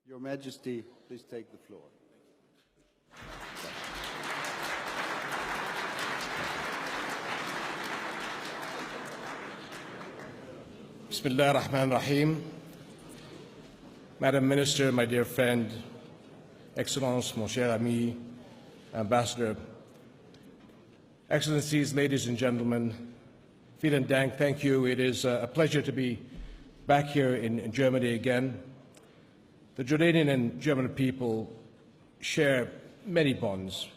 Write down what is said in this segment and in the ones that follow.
Your Majesty, please take the floor. Bismillah ar-Rahman ar-Rahim. Madam Minister, my dear friend, Excellence, mon cher ami, Ambassador, Excellencies, ladies and gentlemen, vielen Dank, thank you. It is a pleasure to be back here in Germany again. The Jordanian and German people share many bonds,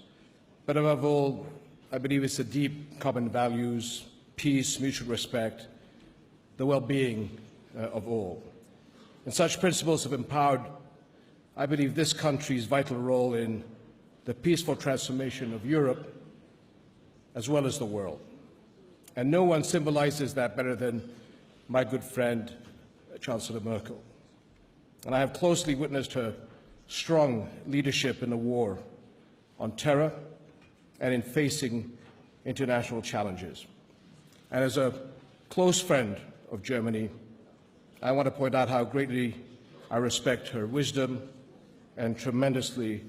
but above all, I believe it's the deep common values, peace, mutual respect, the well-being of all. And such principles have empowered, I believe, this country's vital role in the peaceful transformation of Europe as well as the world. And no one symbolizes that better than my good friend, Chancellor Merkel. And I have closely witnessed her strong leadership in the war on terror and in facing international challenges. And as a close friend of Germany, I want to point out how greatly I respect her wisdom and tremendously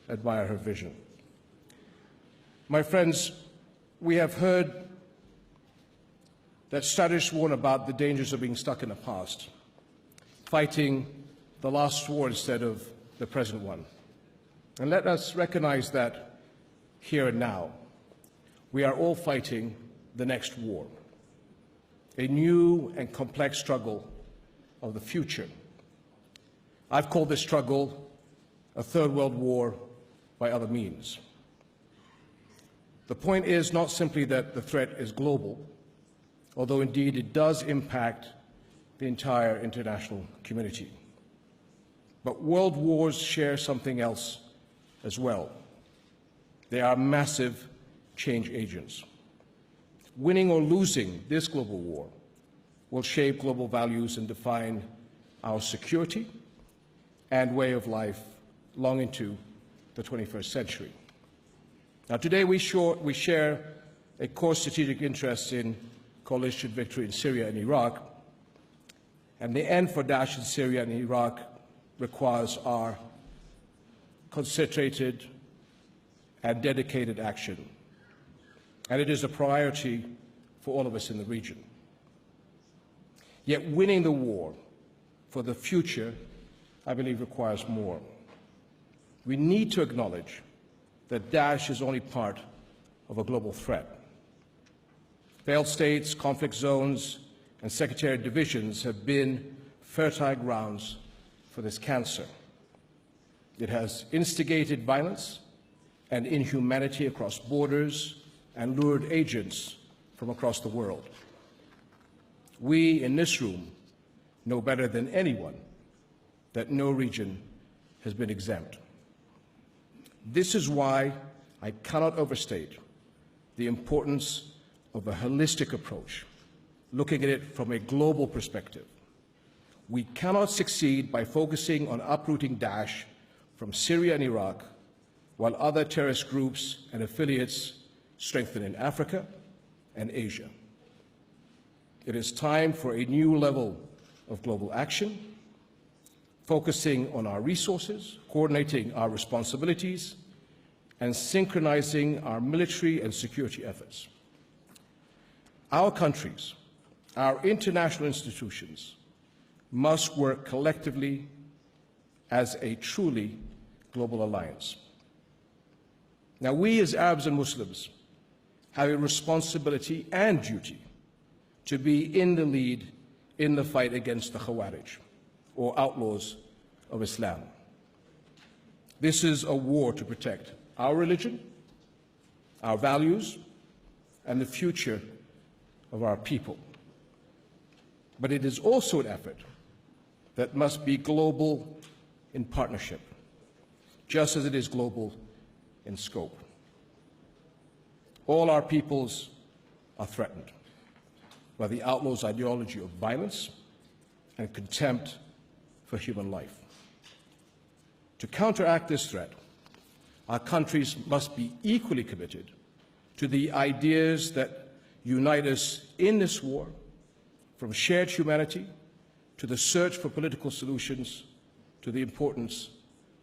admire her vision. My friends, we have heard that strategists warn about the dangers of being stuck in the past, fighting the last war instead of the present one. And let us recognize that here and now, we are all fighting the next war, a new and complex struggle of the future. I've called this struggle a third world war by other means. The point is not simply that the threat is global, although indeed it does impact the entire international community. But world wars share something else as well. They are massive change agents. Winning or losing this global war will shape global values and define our security and way of life long into the 21st century. Now, today we share a core strategic interest in coalition victory in Syria and Iraq, and the end for Daesh in Syria and Iraq requires our concentrated and dedicated action, and it is a priority for all of us in the region. Yet winning the war for the future, I believe, requires more. We need to acknowledge that Daesh is only part of a global threat. Failed states, conflict zones, and sectarian divisions have been fertile grounds for this cancer. It has instigated violence and inhumanity across borders and lured agents from across the world. We in this room know better than anyone that no region has been exempt. This is why I cannot overstate the importance of a holistic approach, looking at it from a global perspective. We cannot succeed by focusing on uprooting Daesh from Syria and Iraq, while other terrorist groups and affiliates strengthen in Africa and Asia. It is time for a new level of global action, focusing on our resources, coordinating our responsibilities, and synchronizing our military and security efforts. Our countries, our international institutions, must work collectively as a truly global alliance. Now, we as Arabs and Muslims have a responsibility and duty to be in the lead in the fight against the Khawarij, or outlaws of Islam. This is a war to protect our religion, our values, and the future of our people. But it is also an effort that must be global in partnership, just as it is global in scope. All our peoples are threatened by the outlaws' ideology of violence and contempt for human life. To counteract this threat, our countries must be equally committed to the ideas that unite us in this war, from shared humanity to the search for political solutions to the importance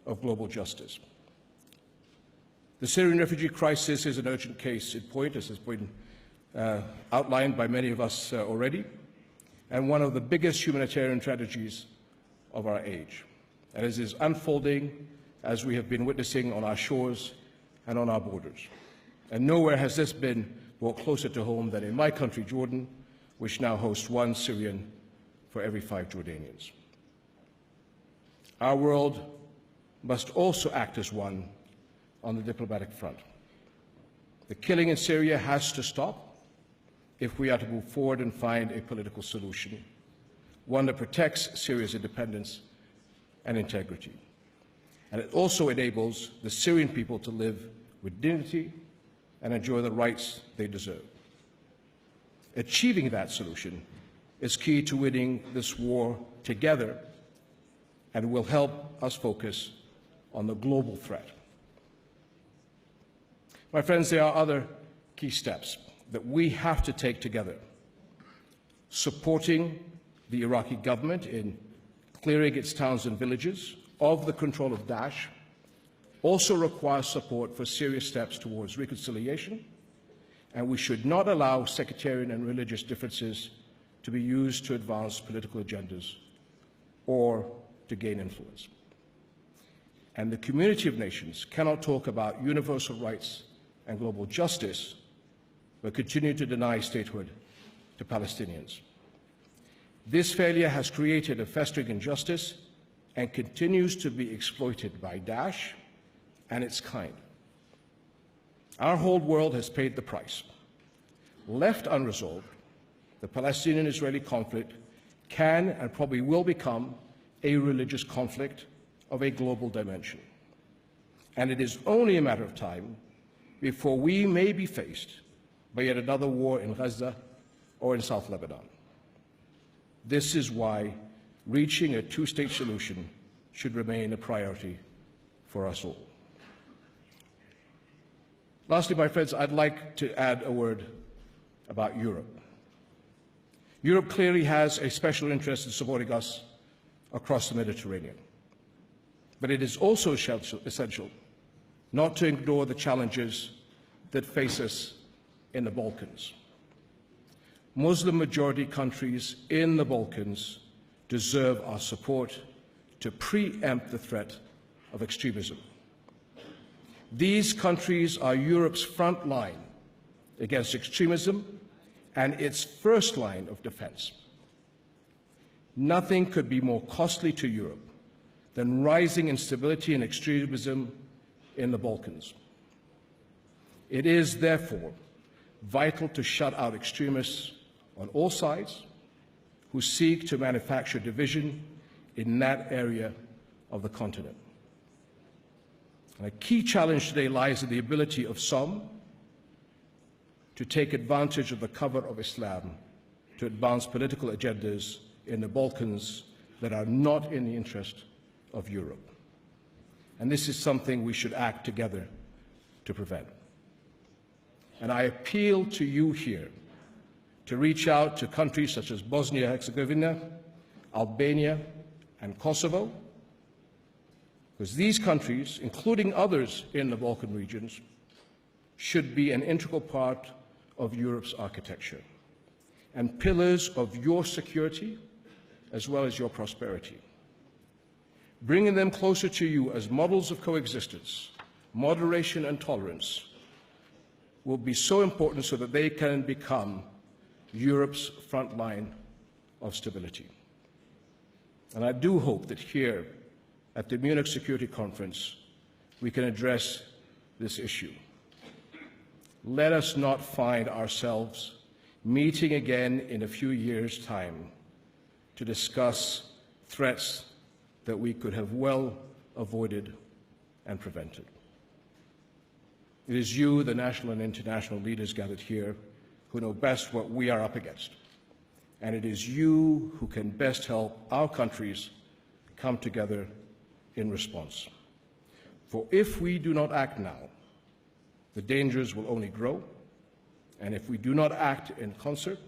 of global justice. The Syrian refugee crisis is an urgent case in point, as has been outlined by many of us already, and one of the biggest humanitarian tragedies of our age. And as is unfolding, as we have been witnessing on our shores and on our borders. And nowhere has this been brought closer to home than in my country, Jordan, which now hosts 1 Syrian for every 5 Jordanians. Our world must also act as one on the diplomatic front. The killing in Syria has to stop if we are to move forward and find a political solution, one that protects Syria's independence and integrity. And it also enables the Syrian people to live with dignity and enjoy the rights they deserve. Achieving that solution is key to winning this war together and will help us focus on the global threat. My friends, there are other key steps that we have to take together. Supporting the Iraqi government in clearing its towns and villages of the control of Daesh also requires support for serious steps towards reconciliation, and we should not allow sectarian and religious differences to be used to advance political agendas or to gain influence. And the community of nations cannot talk about universal rights and global justice, but continue to deny statehood to Palestinians. This failure has created a festering injustice and continues to be exploited by Daesh and its kind. Our whole world has paid the price. Left unresolved, the Palestinian-Israeli conflict can and probably will become a religious conflict of a global dimension. And it is only a matter of time before we may be faced by yet another war in Gaza or in South Lebanon. This is why reaching a two-state solution should remain a priority for us all. Lastly, my friends, I'd like to add a word about Europe. Europe clearly has a special interest in supporting us across the Mediterranean. But it is also essential not to ignore the challenges that face us in the Balkans. Muslim-majority countries in the Balkans deserve our support to preempt the threat of extremism. These countries are Europe's front line against extremism and its first line of defense. Nothing could be more costly to Europe than rising instability and extremism in the Balkans. It is, therefore, vital to shut out extremists on all sides who seek to manufacture division in that area of the continent. And a key challenge today lies in the ability of some to take advantage of the cover of Islam to advance political agendas in the Balkans that are not in the interest of Europe. And this is something we should act together to prevent. And I appeal to you here to reach out to countries such as Bosnia-Herzegovina, Albania, and Kosovo, because these countries, including others in the Balkan regions, should be an integral part of Europe's architecture and pillars of your security as well as your prosperity. Bringing them closer to you as models of coexistence, moderation, and tolerance will be so important so that they can become Europe's front line of stability. And I do hope that here at the Munich Security Conference we can address this issue. Let us not find ourselves meeting again in a few years' time to discuss threats that we could have well avoided and prevented. It is you, the national and international leaders gathered here, who know best what we are up against. And it is you who can best help our countries come together in response. For if we do not act now, the dangers will only grow, and if we do not act in concert,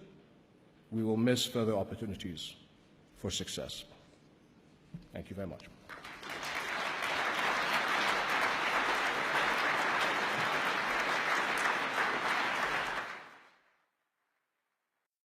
we will miss further opportunities for success. Thank you very much.